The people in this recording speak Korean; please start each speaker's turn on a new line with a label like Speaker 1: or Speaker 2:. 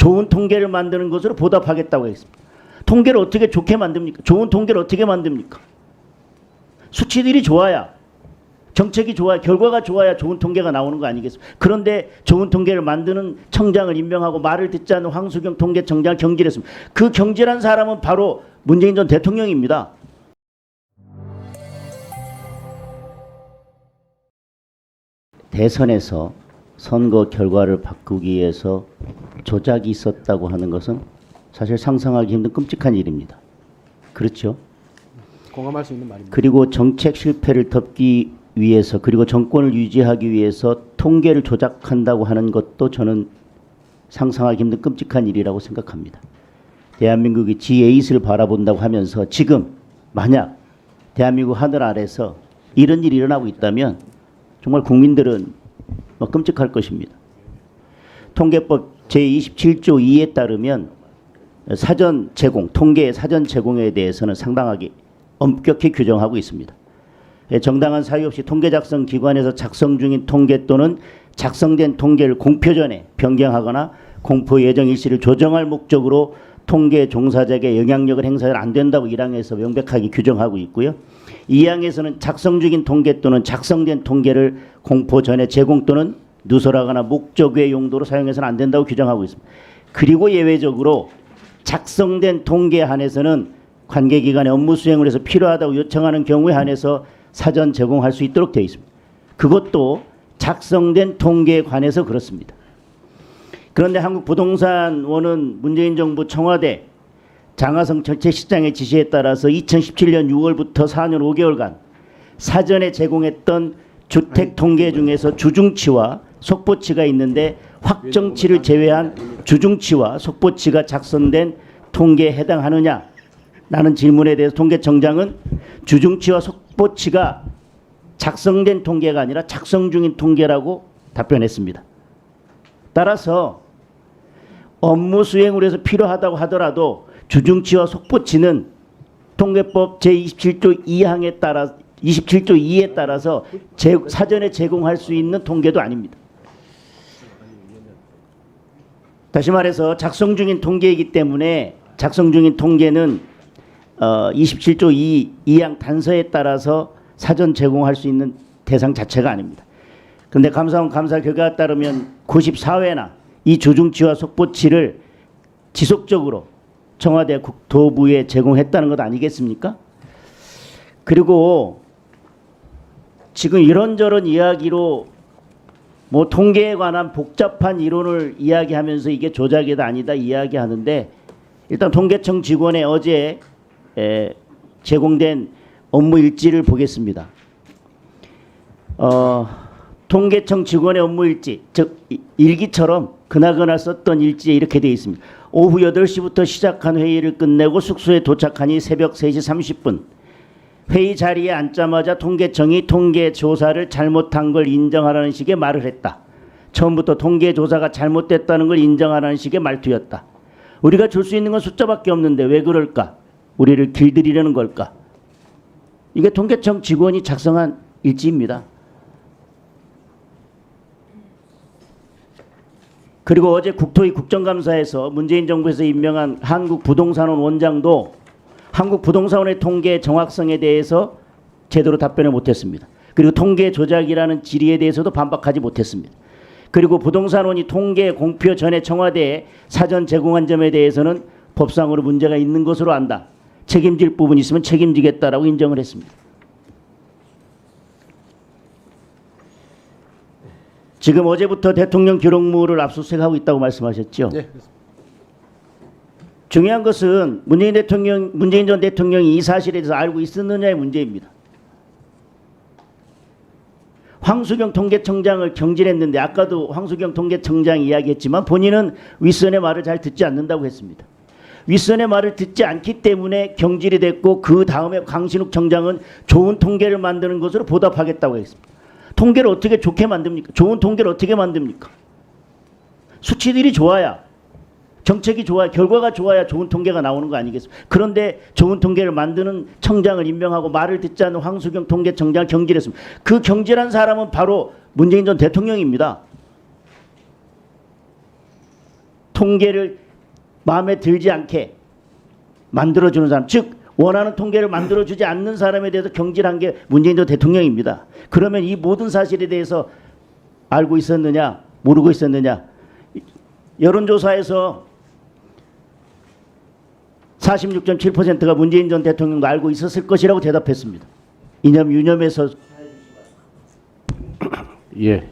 Speaker 1: 좋은 통계를 만드는 것으로 보답하겠다고 했습니다. 통계를 어떻게 좋게 만듭니까? 좋은 통계를 어떻게 만듭니까? 수치들이 좋아야, 정책이 좋아야, 결과가 좋아야 좋은 통계가 나오는 거 아니겠습니까? 그런데 좋은 통계를 만드는 청장을 임명하고 말을 듣지 않는 황수경 통계청장을 경질했습니다. 그 경질한 사람은 바로 문재인 전 대통령입니다. 대선에서 선거 결과를 바꾸기 위해서 조작이 있었다고 하는 것은 사실 상상하기 힘든 끔찍한 일입니다. 그렇죠?
Speaker 2: 공감할 수 있는 말입니다.
Speaker 1: 그리고 정책 실패를 덮기 위해서, 그리고 정권을 유지하기 위해서 통계를 조작한다고 하는 것도 저는 상상하기 힘든 끔찍한 일이라고 생각합니다. 대한민국이 G8을 바라본다고 하면서 지금 만약 대한민국 하늘 아래서 이런 일이 일어나고 있다면 정말 국민들은 끔찍할 것입니다. 통계법 제27조 2에 따르면 사전 제공, 통계의 사전 제공에 대해서는 상당하게 엄격히 규정하고 있습니다. 정당한 사유 없이 통계 작성 기관에서 작성 중인 통계 또는 작성된 통계를 공표 전에 변경하거나 공표 예정 일시를 조정할 목적으로 통계 종사자에게 영향력을 행사는 안 된다고 1항에서 명백하게 규정하고 있고요. 2항에서는 작성 중인 통계 또는 작성된 통계를 공표 전에 제공 또는 누설하거나 목적 외 용도로 사용해서는 안 된다고 규정하고 있습니다. 그리고 예외적으로 작성된 통계에 한해서는 관계기관의 업무 수행을 해서 필요하다고 요청하는 경우에 한해서 사전 제공할 수 있도록 되어 있습니다. 그것도 작성된 통계에 관해서 그렇습니다. 그런데 한국부동산원은 문재인 정부 청와대 장하성 정책실장의 지시에 따라서 2017년 6월부터 4년 5개월간 사전에 제공했던 주택 통계 중에서 주중치와 속보치가 있는데 확정치를 제외한 주중치와 속보치가 작성된 통계에 해당하느냐? 라는 질문에 대해서 통계청장은 주중치와 속보치가 작성된 통계가 아니라 작성 중인 통계라고 답변했습니다. 따라서 업무 수행을 해서 필요하다고 하더라도 주중치와 속보치는 통계법 제27조 2항에 따라 27조 2에 따라서 사전에 제공할 수 있는 통계도 아닙니다. 다시 말해서 작성 중인 통계이기 때문에 작성 중인 통계는 27조 2항 단서에 따라서 사전 제공할 수 있는 대상 자체가 아닙니다. 그런데 감사원 감사 결과에 따르면 94회나 이 주중치와 속보치를 지속적으로 청와대 국토부에 제공했다는 것 아니겠습니까? 그리고 지금 이런저런 이야기로 뭐 통계에 관한 복잡한 이론을 이야기하면서 이게 조작이다 아니다 이야기하는데, 일단 통계청 직원의 어제 제공된 업무 일지를 보겠습니다. 통계청 직원의 업무 일지, 즉 일기처럼 그날그날 썼던 일지에 이렇게 되어 있습니다. 오후 8시부터 시작한 회의를 끝내고 숙소에 도착하니 새벽 3시 30분. 회의 자리에 앉자마자 통계청이 통계 조사를 잘못한 걸 인정하라는 식의 말을 했다. 처음부터 통계 조사가 잘못됐다는 걸 인정하라는 식의 말투였다. 우리가 줄 수 있는 건 숫자밖에 없는데 왜 그럴까? 우리를 길들이려는 걸까? 이게 통계청 직원이 작성한 일지입니다. 그리고 어제 국토위 국정감사에서 문재인 정부에서 임명한 한국부동산원 원장도 한국부동산원의 통계 정확성에 대해서 제대로 답변을 못했습니다. 그리고 통계 조작이라는 질의에 대해서도 반박하지 못했습니다. 그리고 부동산원이 통계 공표 전에 청와대에 사전 제공한 점에 대해서는 법상으로 문제가 있는 것으로 안다. 책임질 부분이 있으면 책임지겠다라고 인정을 했습니다. 지금 어제부터 대통령 기록물을 압수수색하고 있다고 말씀하셨죠?
Speaker 2: 네.
Speaker 1: 중요한 것은 문재인 전 대통령이 이 사실에 대해서 알고 있었느냐의 문제입니다. 황수경 통계청장을 경질했는데 아까도 황수경 통계청장이 이야기했지만 본인은 윗선의 말을 잘 듣지 않는다고 했습니다. 윗선의 말을 듣지 않기 때문에 경질이 됐고 그 다음에 강신욱 청장은 좋은 통계를 만드는 것으로 보답하겠다고 했습니다. 통계를 어떻게 좋게 만듭니까? 좋은 통계를 어떻게 만듭니까? 수치들이 좋아야, 정책이 좋아야, 결과가 좋아야 좋은 통계가 나오는 거 아니겠습니까? 그런데 좋은 통계를 만드는 청장을 임명하고 말을 듣지 않는 황수경 통계청장을 경질했습니다. 그 경질한 사람은 바로 문재인 전 대통령입니다. 통계를 마음에 들지 않게 만들어주는 사람, 즉 원하는 통계를 만들어주지 않는 사람에 대해서 경질한 게 문재인 전 대통령입니다. 그러면 이 모든 사실에 대해서 알고 있었느냐, 모르고 있었느냐? 여론조사에서 46.7%가 문재인 전 대통령도 알고 있었을 것이라고 대답했습니다. 이념 유념해서
Speaker 2: 예.